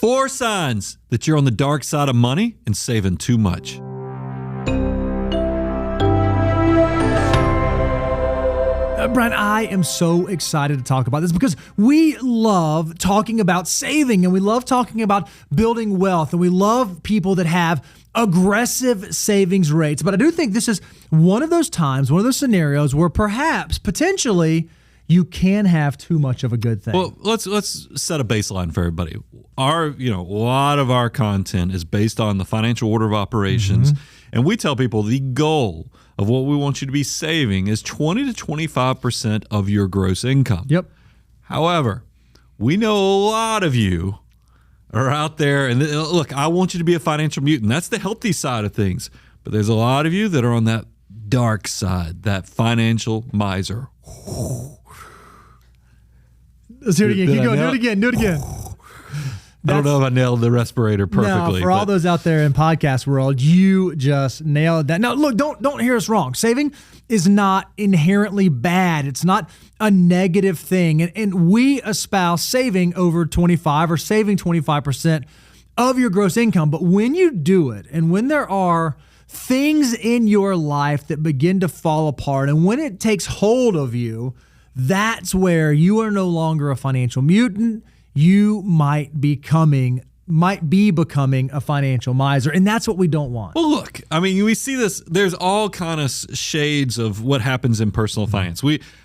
4 signs that you're on the dark side of money and saving too much. Brian, I am so excited to talk about this because we love talking about saving and we love talking about building wealth and we love people that have aggressive savings rates. But I do think this is one of those times, one of those scenarios where perhaps, potentially, you can have too much of a good thing. Well, let's set a baseline for everybody. A lot of our content is based on the financial order of operations, and we tell people the goal of what we want you to be saving is 20 to 25% of your gross income. Yep. However, we know a lot of you are out there, and look, I want you to be a financial mutant. That's the healthy side of things. But there's a lot of you that are on that dark side, that financial miser. Let's do it again. Keep going. Do it again. I don't know if I nailed the respirator perfectly. No, for all those out there in podcast world, you just nailed that. Now, look, don't hear us wrong. Saving is not inherently bad. It's not a negative thing. And we espouse saving over 25 or saving 25% of your gross income. But when you do it, and when there are things in your life that begin to fall apart, and when it takes hold of you, that's where you are no longer a financial mutant. You might be becoming a financial miser, and that's what we don't want. Well, look, I mean, we see this. There's all kind of shades of what happens in personal finance.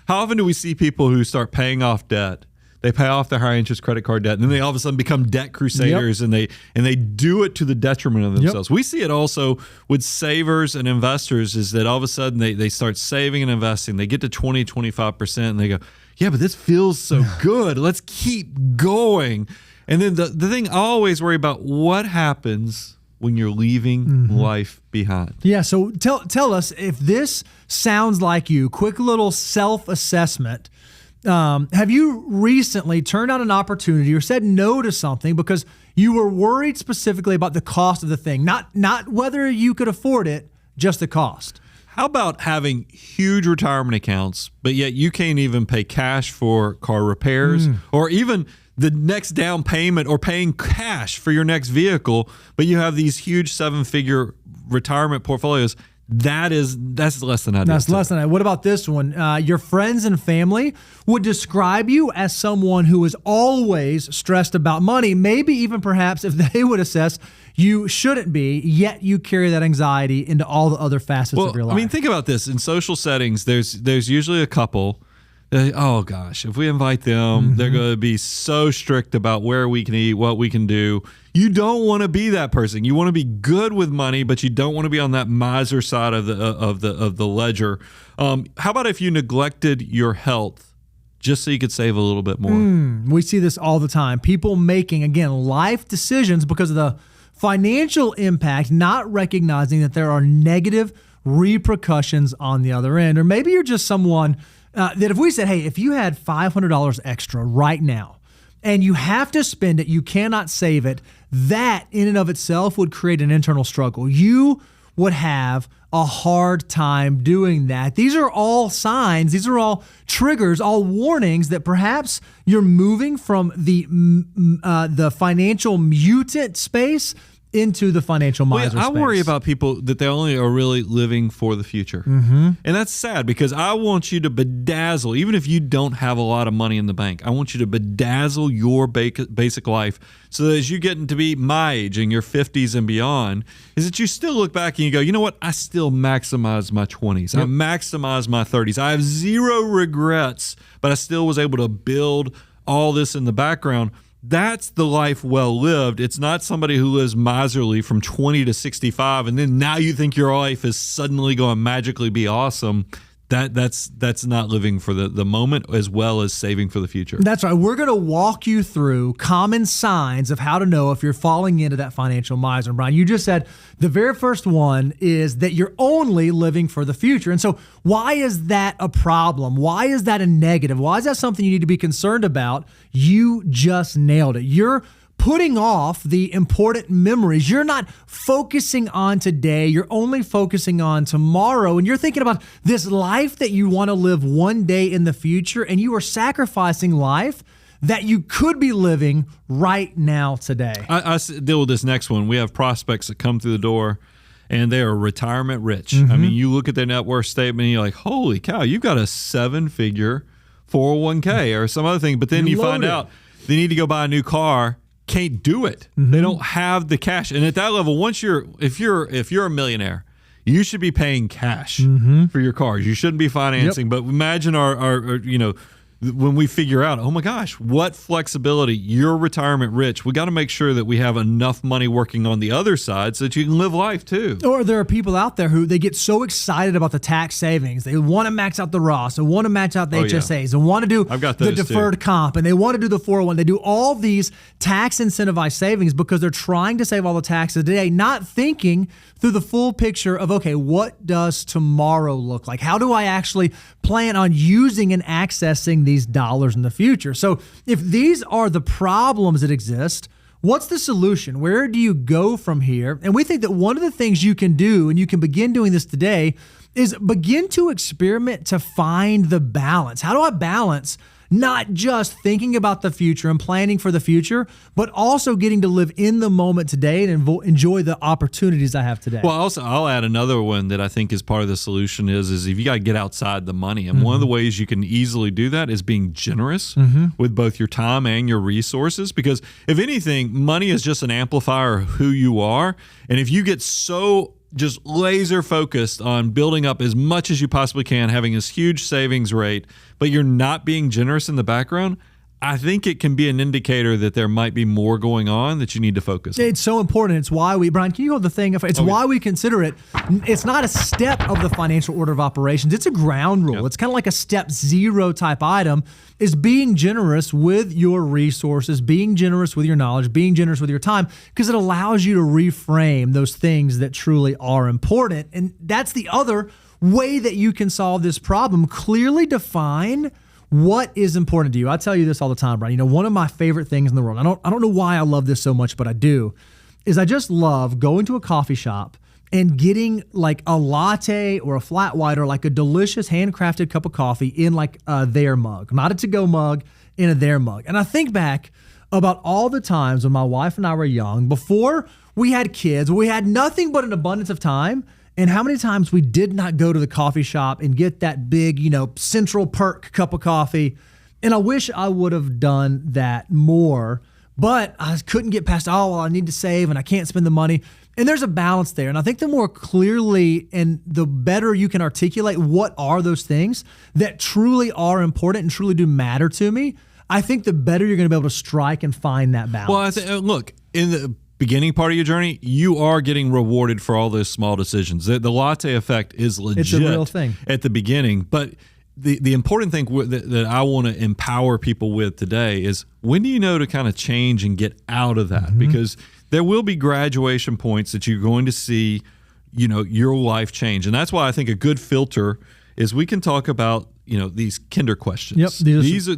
How often do we see people who start paying off debt? They pay off their high interest credit card debt, and then they all of a sudden become debt crusaders, and they do it to the detriment of themselves. We see it also with savers and investors, is that all of a sudden they start saving and investing. They get to 20, 25%, and they go, yeah, but this feels so good. Let's keep going. And then the thing I always worry about, what happens when you're leaving life behind? Yeah, so tell us if this sounds like you. Quick little self-assessment. Have you recently turned down an opportunity or said no to something because you were worried specifically about the cost of the thing? Not whether you could afford it, just the cost. How about having huge retirement accounts, but yet you can't even pay cash for car repairs or even the next down payment or paying cash for your next vehicle, but you have these huge 7-figure retirement portfolios? That's less than ideal. That's less than ideal. What about this one? Your friends and family would describe you as someone who is always stressed about money, maybe even perhaps if they would assess you shouldn't be, yet you carry that anxiety into all the other facets of your life. I mean, think about this. In social settings, there's usually a couple. Oh gosh, if we invite them, they're going to be so strict about where we can eat, what we can do. You don't want to be that person. You want to be good with money, but you don't want to be on that miser side of the ledger. How about if you neglected your health just so you could save a little bit more? We see this all the time. People making, again, life decisions because of the financial impact, not recognizing that there are negative repercussions on the other end. Or maybe you're just someone that if we said, hey, if you had $500 extra right now and you have to spend it, you cannot save it, that in and of itself would create an internal struggle. You would have a hard time doing that. These are all signs, these are all triggers, all warnings that perhaps you're moving from the financial mutant space into the financial miser space. I worry about people that they only are really living for the future. And that's sad because I want you to bedazzle, even if you don't have a lot of money in the bank, I want you to bedazzle your basic life so that as you get into be my age in your 50s and beyond, is that you still look back and you go, you know what? I still maximize my 20s. I maximize my 30s. I have zero regrets, but I still was able to build all this in the background. That's the life well lived. It's not somebody who lives miserly from 20 to 65 and then now you think your life is suddenly going to magically be awesome. That's not living for the moment as well as saving for the future. That's right. We're going to walk you through common signs of how to know if you're falling into that financial miser. Brian, you just said the very first one is that you're only living for the future. And so why is that a problem? Why is that a negative? Why is that something you need to be concerned about? You just nailed it. You're putting off the important memories. You're not focusing on today. You're only focusing on tomorrow. And you're thinking about this life that you want to live one day in the future. And you are sacrificing life that you could be living right now today. I deal with this next one. We have prospects that come through the door and they are retirement rich. I mean, you look at their net worth statement and you're like, holy cow, you've got a 7-figure 401k or some other thing. But then you find out they need to go buy a new car. Can't do it. They don't have the cash. And at that level, if you're a millionaire, you should be paying cash for your cars. You shouldn't be financing. But imagine our when we figure out, oh my gosh, what flexibility, you're retirement rich. We got to make sure that we have enough money working on the other side so that you can live life too. Or there are people out there who they get so excited about the tax savings. They want to max out the Roths, they want to match out the HSAs, they want to do the deferred comp, and they want to do the 401. They do all these tax incentivized savings because they're trying to save all the taxes today, not thinking through the full picture of, okay, what does tomorrow look like? How do I actually plan on using and accessing these dollars in the future? So if these are the problems that exist, what's the solution? Where do you go from here? And we think that one of the things you can do, and you can begin doing this today, is begin to experiment to find the balance. How do I balance not just thinking about the future and planning for the future, but also getting to live in the moment today and enjoy the opportunities I have today? Well, also, I'll add another one that I think is part of the solution is if you got to get outside the money. And one of the ways you can easily do that is being generous with both your time and your resources. Because if anything, money is just an amplifier of who you are. And if you get so just laser focused on building up as much as you possibly can, having this huge savings rate, but you're not being generous in the background, I think it can be an indicator that there might be more going on that you need to focus on. It's so important. It's why Brian, can you hold the thing? It's why we consider it. It's not a step of the financial order of operations. It's a ground rule. It's kind of like a step 0 type item, is being generous with your resources, being generous with your knowledge, being generous with your time, because it allows you to reframe those things that truly are important. And that's the other way that you can solve this problem. Clearly define what is important to you. I tell you this all the time, Brian. One of my favorite things in the world, I don't know why I love this so much, but I do, is I just love going to a coffee shop and getting like a latte or a flat white or like a delicious handcrafted cup of coffee in like their mug, not a to-go mug, in a their mug. And I think back about all the times when my wife and I were young, before we had kids, we had nothing but an abundance of time. And how many times we did not go to the coffee shop and get that big, Central Perk cup of coffee. And I wish I would have done that more, but I couldn't get past, I need to save and I can't spend the money. And there's a balance there. And I think the more clearly and the better you can articulate what are those things that truly are important and truly do matter to me, I think the better you're going to be able to strike and find that balance. Well, look, in the beginning part of your journey, you are getting rewarded for all those small decisions. The latte effect is legit. It's a real thing at the beginning. But the important thing that I want to empower people with today is, when do you know to kind of change and get out of that? Because there will be graduation points that you're going to see, your life change. And that's why I think a good filter is we can talk about, these kinder questions. Yep,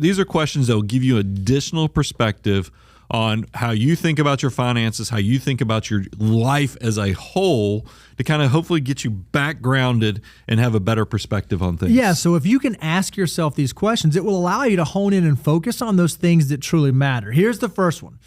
these are questions that will give you additional perspective on how you think about your finances, how you think about your life as a whole, to kind of hopefully get you back grounded and have a better perspective on things. Yeah, so if you can ask yourself these questions, it will allow you to hone in and focus on those things that truly matter. Here's the first one.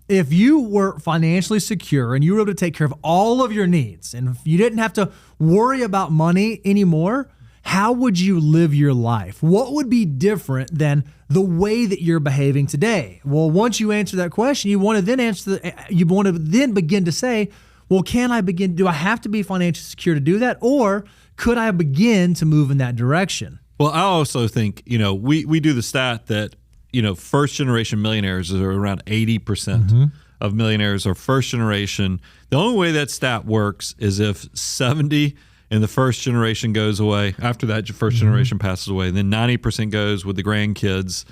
If you were financially secure and you were able to take care of all of your needs, and if you didn't have to worry about money anymore, how would you live your life? What would be different than the way that you're behaving today? Well, once you answer that question, you want to then begin to say, well, do I have to be financially secure to do that? Or could I begin to move in that direction? Well, I also think, we do the stat that, first generation millionaires are around 80% of millionaires are first generation. The only way that stat works is if 70 and the first generation goes away. After that, first generation passes away. And then 90% goes with the grandkids.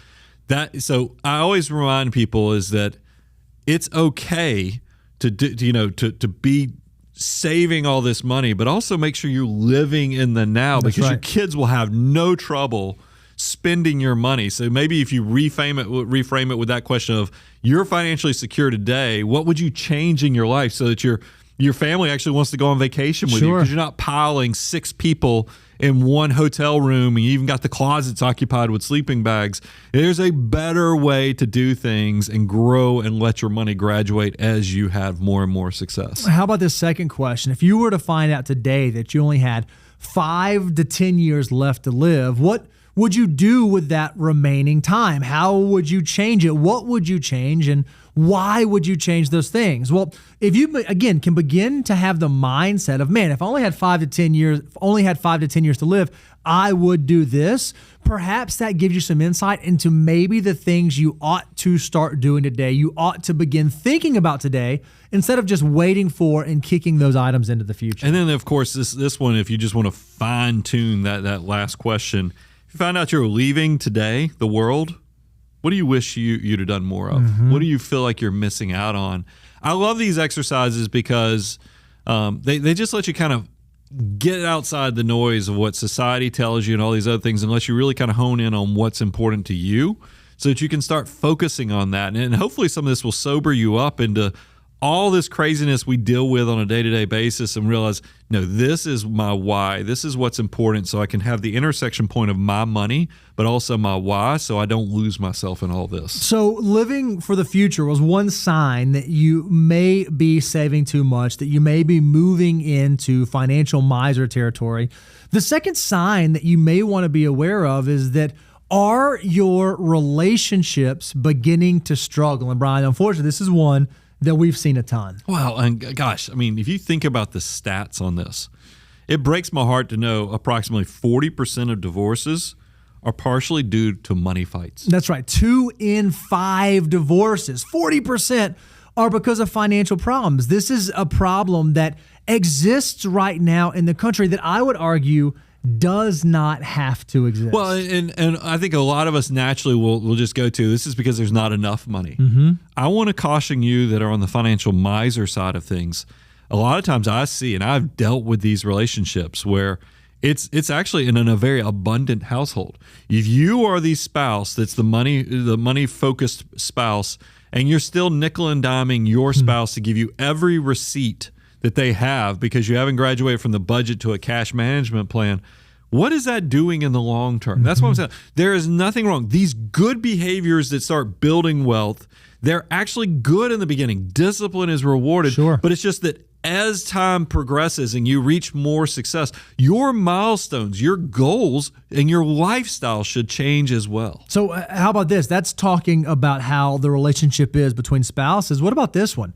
So I always remind people is that it's okay to be saving all this money, but also make sure you're living in the now. That's because right. Your kids will have no trouble spending your money. So maybe if you reframe it with that question of, you're financially secure today, what would you change in your life so that your family actually wants to go on vacation with you, because you're not piling 6 people in one hotel room and you even got the closets occupied with sleeping bags. There's a better way to do things and grow and let your money graduate as you have more and more success. How about this second question? If you were to find out today that you only had 5 to 10 years left to live, what would you do with that remaining time? How would you change it? What would you change, and why would you change those things? Well, if you again can begin to have the mindset of, man, if I only had 5 to 10 years, to live, I would do this. Perhaps that gives you some insight into maybe the things you ought to start doing today. You ought to begin thinking about today instead of just waiting for and kicking those items into the future. And then, of course, this one, if you just want to fine tune that last question. If you find out you're leaving today, the world, what do you wish you'd have done more of? Mm-hmm. What do you feel like you're missing out on? I love these exercises because they just let you kind of get outside the noise of what society tells you and all these other things and let you really kind of hone in on what's important to you so that you can start focusing on that. And hopefully some of this will sober you up into all this craziness we deal with on a day-to-day basis and realize, no, this is my why. This is what's important so I can have the intersection point of my money, but also my why so I don't lose myself in all this. So living for the future was one sign that you may be saving too much, that you may be moving into financial miser territory. The second sign that you may want to be aware of is that are your relationships beginning to struggle? And Brian, unfortunately, this is one that we've seen a ton. Well, and gosh, I mean, if you think about the stats on this, it breaks my heart to know approximately 40% of divorces are partially due to money fights. That's right. 2 in 5 divorces, 40%, are because of financial problems. This is a problem that exists right now in the country that I would argue does not have to exist. Well, and I think a lot of us naturally will just go to, this is because there's not enough money. Mm-hmm. I want to caution you that are on the financial miser side of things. A lot of times I see, and I've dealt with these relationships where it's actually in a very abundant household. If you are the spouse that's the money focused spouse, and you're still nickel and diming your spouse to give you every receipt that they have because you haven't graduated from the budget to a cash management plan, what is that doing in the long term? That's what I'm saying. There is nothing wrong. These good behaviors that start building wealth, they're actually good in the beginning. Discipline is rewarded. Sure. But it's just that as time progresses and you reach more success, your milestones, your goals, and your lifestyle should change as well. So how about this? That's talking about how the relationship is between spouses. What about this one?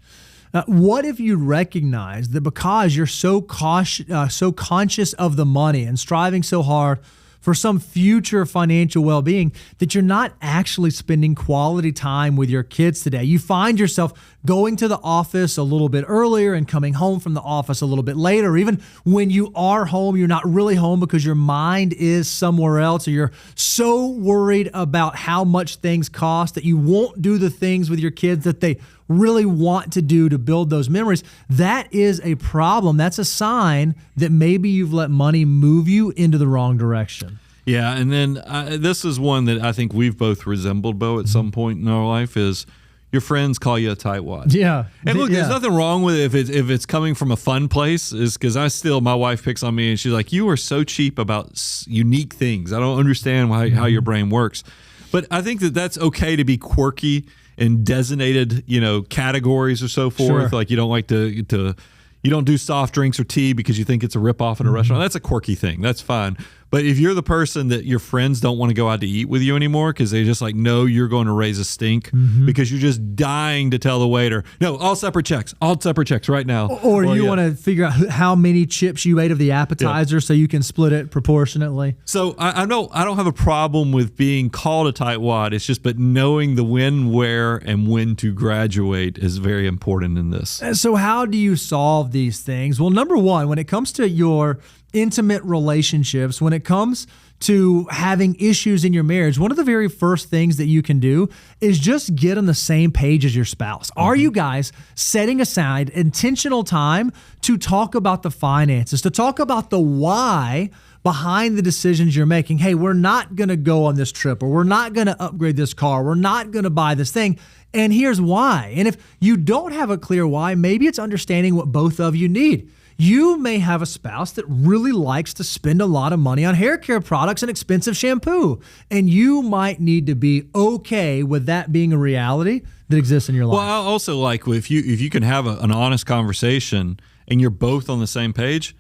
What if you recognize that because you're so conscious of the money and striving so hard for some future financial well-being that you're not actually spending quality time with your kids today? You find yourself going to the office a little bit earlier and coming home from the office a little bit later. Even when you are home, you're not really home because your mind is somewhere else, or you're so worried about how much things cost that you won't do the things with your kids that they really want to do to build those memories. That is a problem. That's a sign that maybe you've let money move you into the wrong direction. Yeah, and then this is one that I think we've both resembled, Bo, at some point in our life, is your friends call you a tightwad. Yeah. And look, there's nothing wrong with it if it's coming from a fun place, is because my wife picks on me and she's like, you are so cheap about unique things. I don't understand how your brain works. But I think that's okay to be quirky in designated, categories or so forth. Sure. Like you don't like to you don't do soft drinks or tea because you think it's a ripoff in a restaurant. That's a quirky thing. That's fine. But if you're the person that your friends don't want to go out to eat with you anymore because they just like know you're going to raise a stink because you're just dying to tell the waiter, no, all separate checks right now. Or you want to figure out how many chips you ate of the appetizer so you can split it proportionately. So I don't have a problem with being called a tightwad. It's just, but knowing the when, where, and when to graduate is very important in this. So how do you solve these things? Well, number one, when it comes to your intimate relationships, when it comes to having issues in your marriage, one of the very first things that you can do is just get on the same page as your spouse. Are you guys setting aside intentional time to talk about the finances, to talk about the why behind the decisions you're making? Hey, we're not going to go on this trip, or we're not going to upgrade this car. We're not going to buy this thing. And here's why. And if you don't have a clear why, maybe it's understanding what both of you need. You may have a spouse that really likes to spend a lot of money on hair care products and expensive shampoo, and you might need to be okay with that being a reality that exists in your life. Well, I also like if you can have an honest conversation and you're both on the same page,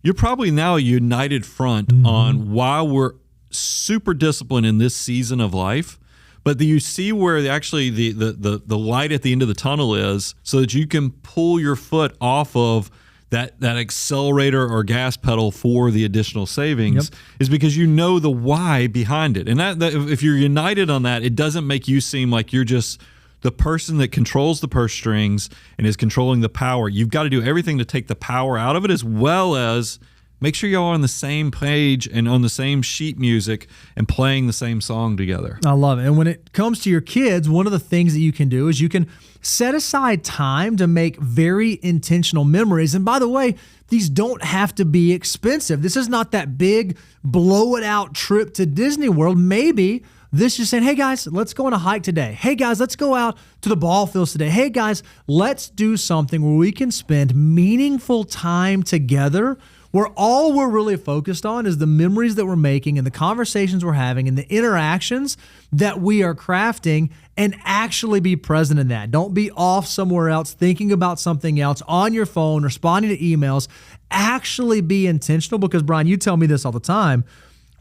you're probably now a united front on why we're super disciplined in this season of life. But do you see where actually the light at the end of the tunnel is, so that you can pull your foot off of that accelerator or gas pedal for the additional savings? Is because you know the why behind it. And that if you're united on that, it doesn't make you seem like you're just the person that controls the purse strings and is controlling the power. You've got to do everything to take the power out of it, as well as make sure y'all are on the same page and on the same sheet music and playing the same song together. I love it. And when it comes to your kids, one of the things that you can do is you can set aside time to make very intentional memories. And by the way, these don't have to be expensive. This is not that big blow it out trip to Disney World. Maybe this is saying, hey guys, let's go on a hike today. Hey guys, let's go out to the ball fields today. Hey guys, let's do something where we can spend meaningful time together, where all we're really focused on is the memories that we're making and the conversations we're having and the interactions that we are crafting, and actually be present in that. Don't be off somewhere else thinking about something else on your phone, responding to emails. Actually be intentional, because Brian, you tell me this all the time.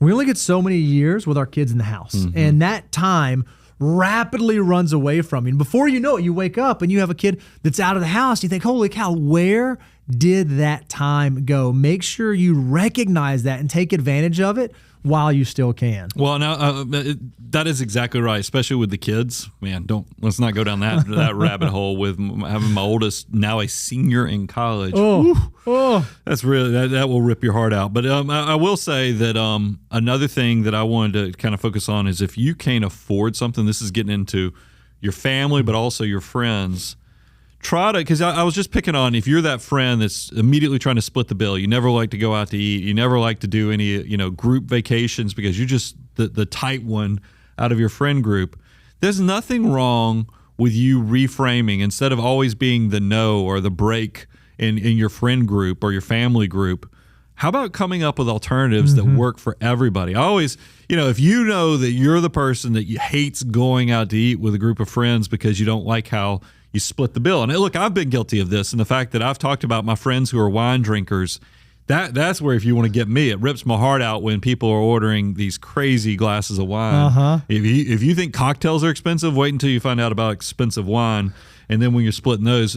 We only get so many years with our kids in the house, and that time rapidly runs away from you. And before you know it, you wake up and you have a kid that's out of the house. You think, holy cow, where did that time go? Make sure you recognize that and take advantage of it while you still can. Well, now that is exactly right, especially with the kids. Man, let's not go down that rabbit hole with having my oldest now a senior in college. That's really that will rip your heart out. But I will say that another thing that I wanted to kind of focus on is, if you can't afford something, this is getting into your family, but also your friends. Try to, because I was just picking on, if you're that friend that's immediately trying to split the bill, you never like to go out to eat, you never like to do any group vacations because you're just the tight one out of your friend group. There's nothing wrong with you reframing, instead of always being the no or the break in your friend group or your family group. How about coming up with alternatives that work for everybody? I always, if you know that you're the person that hates going out to eat with a group of friends because you don't like how you split the bill. And look, I've been guilty of this, and the fact that I've talked about my friends who are wine drinkers, that's where, if you want to get me, it rips my heart out when people are ordering these crazy glasses of wine. If you think cocktails are expensive, wait until you find out about expensive wine. And then when you're splitting those,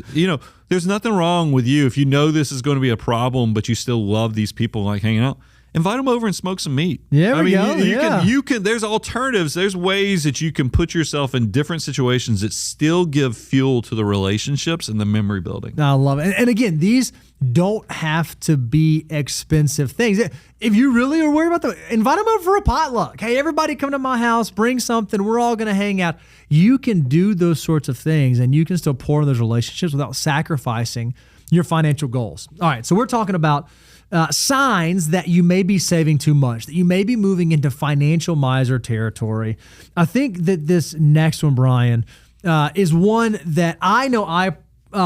there's nothing wrong with you. If you know this is going to be a problem, but you still love these people like hanging out, invite them over and smoke some meat. Yeah, you can. There's alternatives. There's ways that you can put yourself in different situations that still give fuel to the relationships and the memory building. I love it. And again, these don't have to be expensive things. If you really are worried about them, invite them over for a potluck. Hey, everybody come to my house, bring something. We're all going to hang out. You can do those sorts of things, and you can still pour in those relationships without sacrificing your financial goals. All right, so we're talking about signs that you may be saving too much, that you may be moving into financial miser territory. I think that this next one, Brian, is one that I know I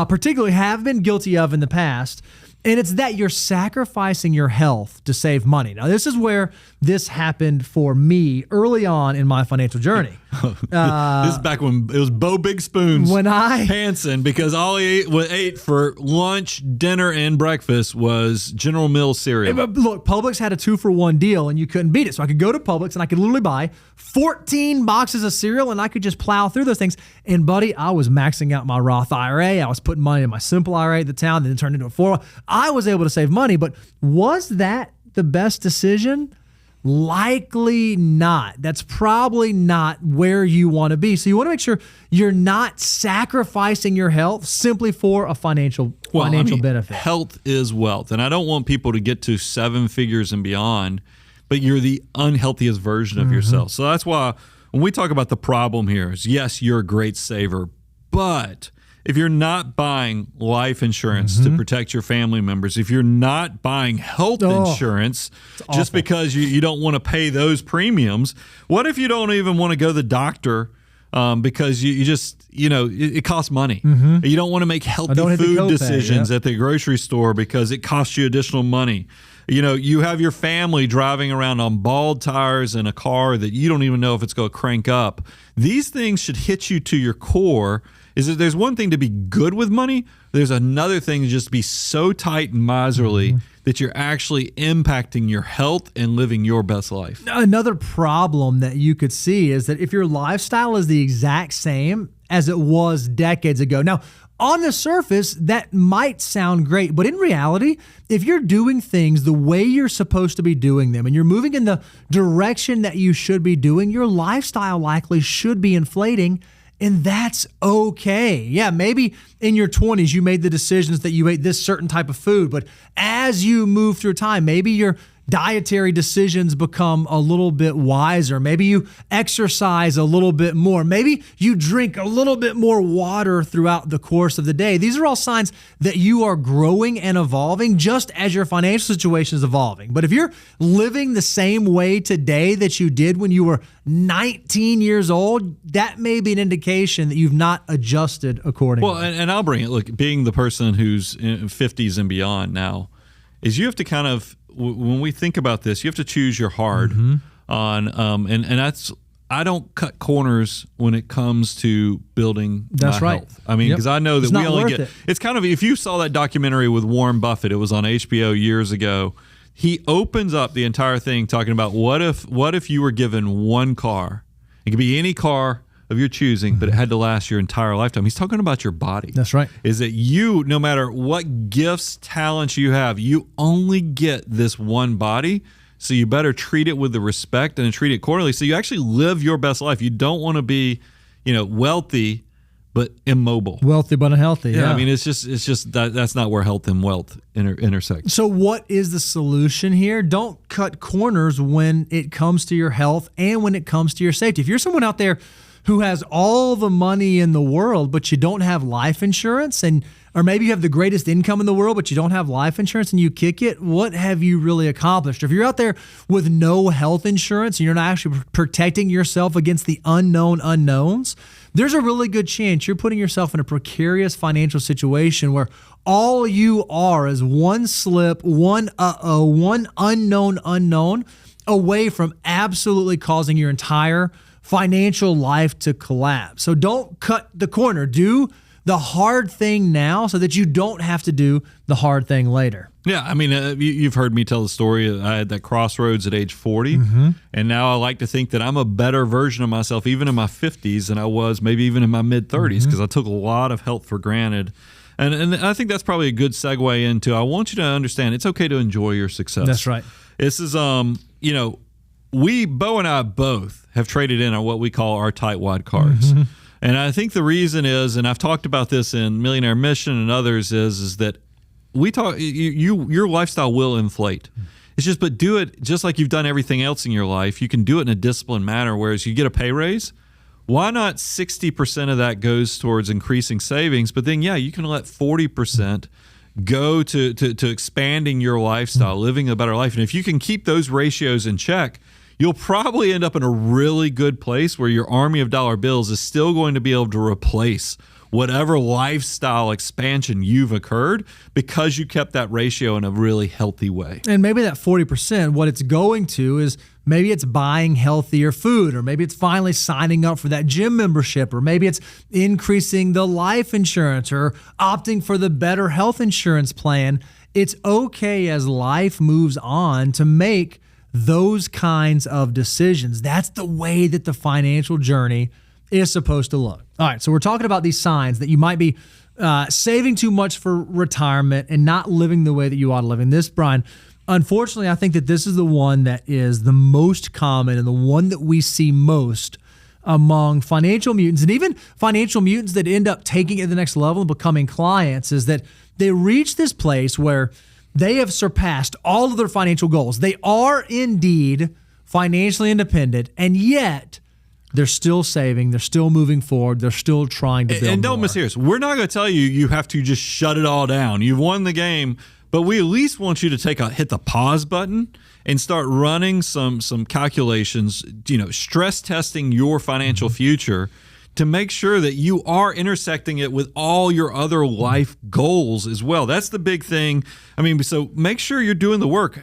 particularly have been guilty of in the past. And it's that you're sacrificing your health to save money. Now, this is where this happened for me early on in my financial journey. This is back when it was Bo Big Spoons Hansen, because all he ate for lunch, dinner, and breakfast was General Mills cereal. Look, Publix had a 2-for-1 deal, and you couldn't beat it. So I could go to Publix, and I could literally buy 14 boxes of cereal, and I could just plow through those things. And, buddy, I was maxing out my Roth IRA. I was putting money in my Simple IRA at the time, then it turned into a 401. I was able to save money, but was that the best decision? Likely not. That's probably not where you want to be. So you want to make sure you're not sacrificing your health simply for a financial benefit. Health is wealth. And I don't want people to get to 7 figures and beyond, but you're the unhealthiest version of yourself. So that's why when we talk about the problem here is, yes, you're a great saver, but if you're not buying life insurance to protect your family members, if you're not buying health insurance just because you don't want to pay those premiums, what if you don't even want to go to the doctor because you just, it costs money. You don't want to make healthy food decisions at the grocery store because it costs you additional money. You have your family driving around on bald tires in a car that you don't even know if it's going to crank up. These things should hit you to your core. Is that there's one thing to be good with money. There's another thing to just be so tight and miserly that you're actually impacting your health and living your best life. Another problem that you could see is that if your lifestyle is the exact same as it was decades ago. Now, on the surface, that might sound great, but in reality, if you're doing things the way you're supposed to be doing them and you're moving in the direction that you should be doing, your lifestyle likely should be inflating. And that's okay. Yeah, maybe in your 20s, you made the decisions that you ate this certain type of food. But as you move through time, maybe your dietary decisions become a little bit wiser. Maybe you exercise a little bit more. Maybe you drink a little bit more water throughout the course of the day. These are all signs that you are growing and evolving just as your financial situation is evolving. But if you're living the same way today that you did when you were 19 years old, that may be an indication that you've not adjusted accordingly. Well, and I'll bring it. Look, being the person who's in 50s and beyond now, is you have to kind of, when we think about this, you have to choose your hard on, and that's, I don't cut corners when it comes to building my health. I mean, because I know that we only get, it's kind of, if you saw that documentary with Warren Buffett, it was on HBO years ago. He opens up the entire thing talking about what if you were given one car? It could be any car of your choosing, but it had to last your entire lifetime. He's talking about your body. That's right. Is that you, no matter what gifts, talents you have, you only get this one body. So you better treat it with the respect and treat it accordingly. So you actually live your best life. You don't want to be, wealthy but immobile. Wealthy but unhealthy. Yeah. I mean, it's just that's not where health and wealth intersect. So what is the solution here? Don't cut corners when it comes to your health and when it comes to your safety. If you're someone out there who has all the money in the world, but you don't have life insurance, or maybe you have the greatest income in the world, but you don't have life insurance and you kick it, what have you really accomplished? If you're out there with no health insurance and you're not actually protecting yourself against the unknown unknowns, there's a really good chance you're putting yourself in a precarious financial situation where all you are is one slip, one unknown away from absolutely causing your entire financial life to collapse. So don't cut the corner. Do the hard thing now so that you don't have to do the hard thing later. Yeah, I mean, you've heard me tell the story. I had that crossroads at age 40, and now I like to think that I'm a better version of myself even in my 50s than I was maybe even in my mid-30s because I took a lot of health for granted. And I think that's probably a good segue into, I want you to understand it's okay to enjoy your success. That's right. This is, Bo and I both have traded in on what we call our tight wad cards. And I think the reason is, and I've talked about this in Millionaire Mission and others, is that your lifestyle will inflate. It's just, but do it just like you've done everything else in your life. You can do it in a disciplined manner, whereas you get a pay raise. Why not 60% of that goes towards increasing savings, but then, you can let 40% go to expanding your lifestyle, living a better life. And if you can keep those ratios in check, you'll probably end up in a really good place where your army of dollar bills is still going to be able to replace whatever lifestyle expansion you've occurred because you kept that ratio in a really healthy way. And maybe that 40%, what it's going to is maybe it's buying healthier food, or maybe it's finally signing up for that gym membership, or maybe it's increasing the life insurance or opting for the better health insurance plan. It's okay as life moves on to make those kinds of decisions. That's the way that the financial journey is supposed to look. All right, so we're talking about these signs that you might be saving too much for retirement and not living the way that you ought to live. And this, Brian, unfortunately, I think that this is the one that is the most common and the one that we see most among financial mutants, and even financial mutants that end up taking it to the next level and becoming clients, is that they reach this place where they have surpassed all of their financial goals. They are indeed financially independent, and yet they're still saving, they're still moving forward, they're still trying to build And don't miss this. We're not going to tell you have to just shut it all down. You've won the game, but we at least want you to hit the pause button and start running some calculations, stress testing your financial future to make sure that you are intersecting it with all your other life goals as well. That's the big thing. I mean, so make sure you're doing the work.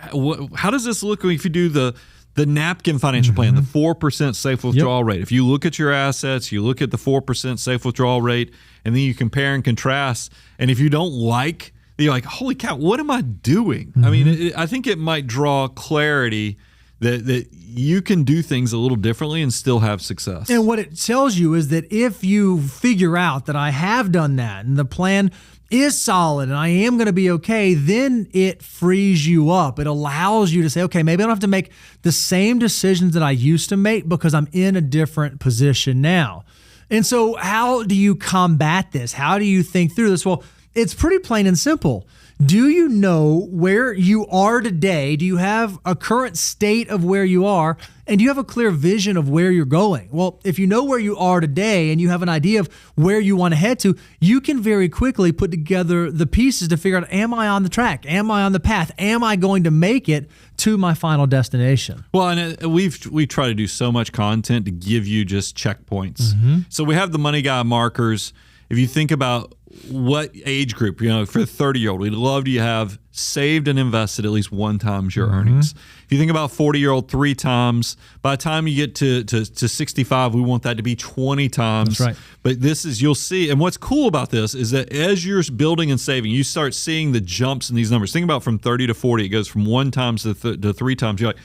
How does this look if you do the napkin financial plan, the 4% safe withdrawal rate? If you look at your assets, you look at the 4% safe withdrawal rate, and then you compare and contrast. And if you don't like, you're like, holy cow, what am I doing? I mean, I think it might draw clarity that you can do things a little differently and still have success. And what it tells you is that if you figure out that I have done that and the plan is solid and I am going to be okay, then it frees you up. It allows you to say, okay, maybe I don't have to make the same decisions that I used to make because I'm in a different position now. And so how do you combat this? How do you think through this? Well, it's pretty plain and simple. Do you know where you are today? Do you have a current state of where you are? And do you have a clear vision of where you're going? Well, if you know where you are today and you have an idea of where you want to head to, you can very quickly put together the pieces to figure out, am I on the track? Am I on the path? Am I going to make it to my final destination? Well, and we try to do so much content to give you just checkpoints. So we have the Money Guy markers. If you think about what age group, for the 30-year-old, we'd love you to have saved and invested at least 1 times your earnings. If you think about 40-year-old, 3 times. By the time you get to 65, we want that to be 20 times. That's right. But this is, you'll see, and what's cool about this is that as you're building and saving, you start seeing the jumps in these numbers. Think about from 30 to 40, it goes from 1 times to 3 times. You're like,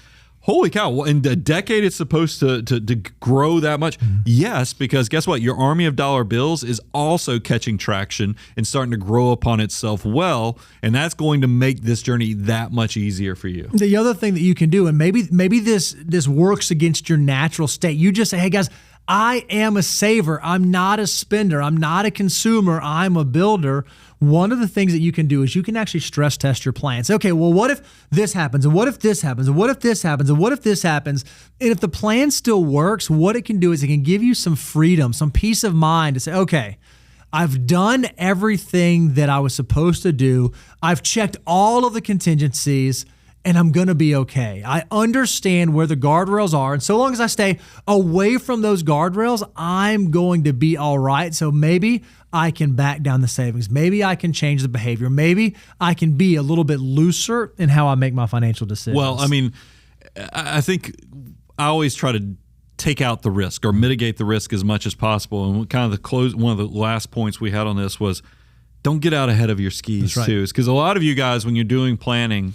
holy cow, in a decade it's supposed to grow that much? Yes, because guess what? Your army of dollar bills is also catching traction and starting to grow upon itself well, and that's going to make this journey that much easier for you. The other thing that you can do, and maybe this works against your natural state, you just say, hey guys, I am a saver. I'm not a spender. I'm not a consumer. I'm a builder. One of the things that you can do is you can actually stress test your plans. Okay, well, what if this happens? And what if this happens? And what if this happens? And what if this happens? And if the plan still works, what it can do is it can give you some freedom, some peace of mind to say, okay, I've done everything that I was supposed to do. I've checked all of the contingencies, and I'm going to be okay. I understand where the guardrails are. And so long as I stay away from those guardrails, I'm going to be all right. So maybe I can back down the savings. Maybe I can change the behavior. Maybe I can be a little bit looser in how I make my financial decisions. Well, I mean, I think I always try to take out the risk or mitigate the risk as much as possible. And kind of one of the last points we had on this was don't get out ahead of your skis too. Because a lot of you guys, when you're doing planning,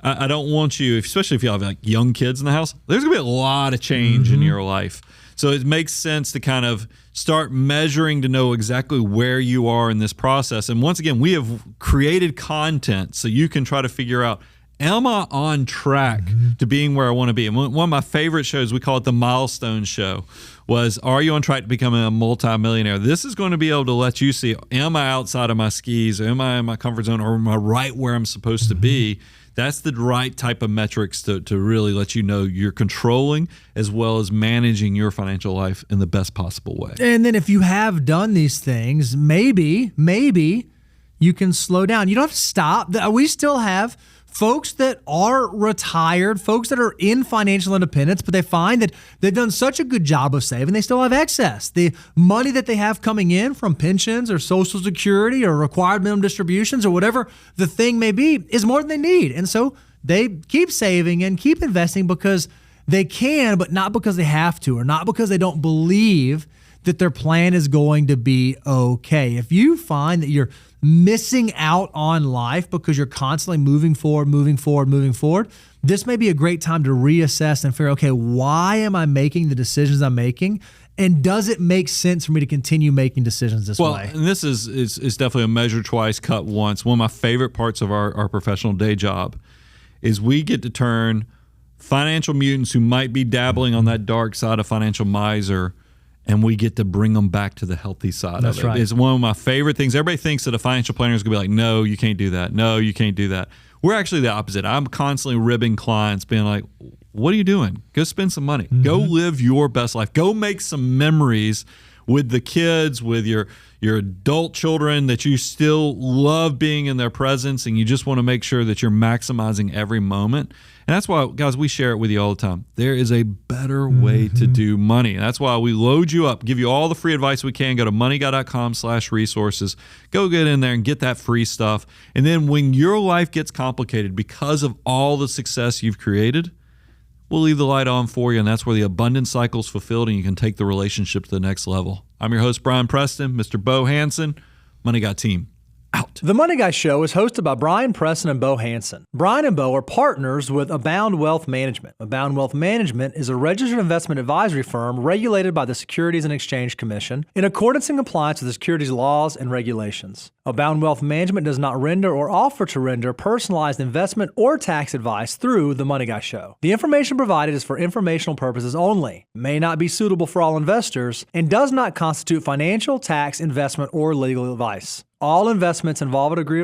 I don't want you, especially if you have like young kids in the house, there's going to be a lot of change in your life. So it makes sense to kind of start measuring to know exactly where you are in this process. And once again, we have created content so you can try to figure out, am I on track to being where I want to be? And one of my favorite shows, we call it the Milestone Show, was are you on track to becoming a multimillionaire? This is going to be able to let you see, am I outside of my skis? Am I in my comfort zone? Or am I right where I'm supposed to be? That's the right type of metrics to really let you know you're controlling as well as managing your financial life in the best possible way. And then if you have done these things, maybe you can slow down. You don't have to stop. We still have folks that are retired, folks that are in financial independence, but they find that they've done such a good job of saving, they still have excess. The money that they have coming in from pensions or Social Security or required minimum distributions or whatever the thing may be is more than they need. And so they keep saving and keep investing because they can, but not because they have to, or not because they don't believe that their plan is going to be okay. If you find that you're missing out on life because you're constantly moving forward, this may be a great time to reassess and figure, okay, why am I making the decisions I'm making? And does it make sense for me to continue making decisions this way? Well, and this is definitely a measure twice, cut once. One of my favorite parts of our professional day job is we get to turn financial mutants who might be dabbling on that dark side of financial miser, and we get to bring them back to the healthy side of it. Right. It's one of my favorite things. Everybody thinks that a financial planner is going to be like, no, you can't do that. No, you can't do that. We're actually the opposite. I'm constantly ribbing clients, being like, what are you doing? Go spend some money. Go live your best life. Go make some memories with the kids, with your your adult children that you still love being in their presence, and you just want to make sure that you're maximizing every moment. And that's why, guys, we share it with you all the time. There is a better way to do money. And that's why we load you up, give you all the free advice we can. Go to moneyguy.com/resources. Go get in there and get that free stuff. And then when your life gets complicated because of all the success you've created, we'll leave the light on for you. And that's where the abundance cycle is fulfilled and you can take the relationship to the next level. I'm your host, Brian Preston, Mr. Bo Hansen, Money Guy team. Out. The Money Guy Show is hosted by Brian Preston and Bo Hansen. Brian and Bo are partners with Abound Wealth Management. Abound Wealth Management is a registered investment advisory firm regulated by the Securities and Exchange Commission in accordance and compliance with the securities laws and regulations. Abound Wealth Management does not render or offer to render personalized investment or tax advice through The Money Guy Show. The information provided is for informational purposes only, may not be suitable for all investors, and does not constitute financial, tax, investment, or legal advice. All investments involve an agreement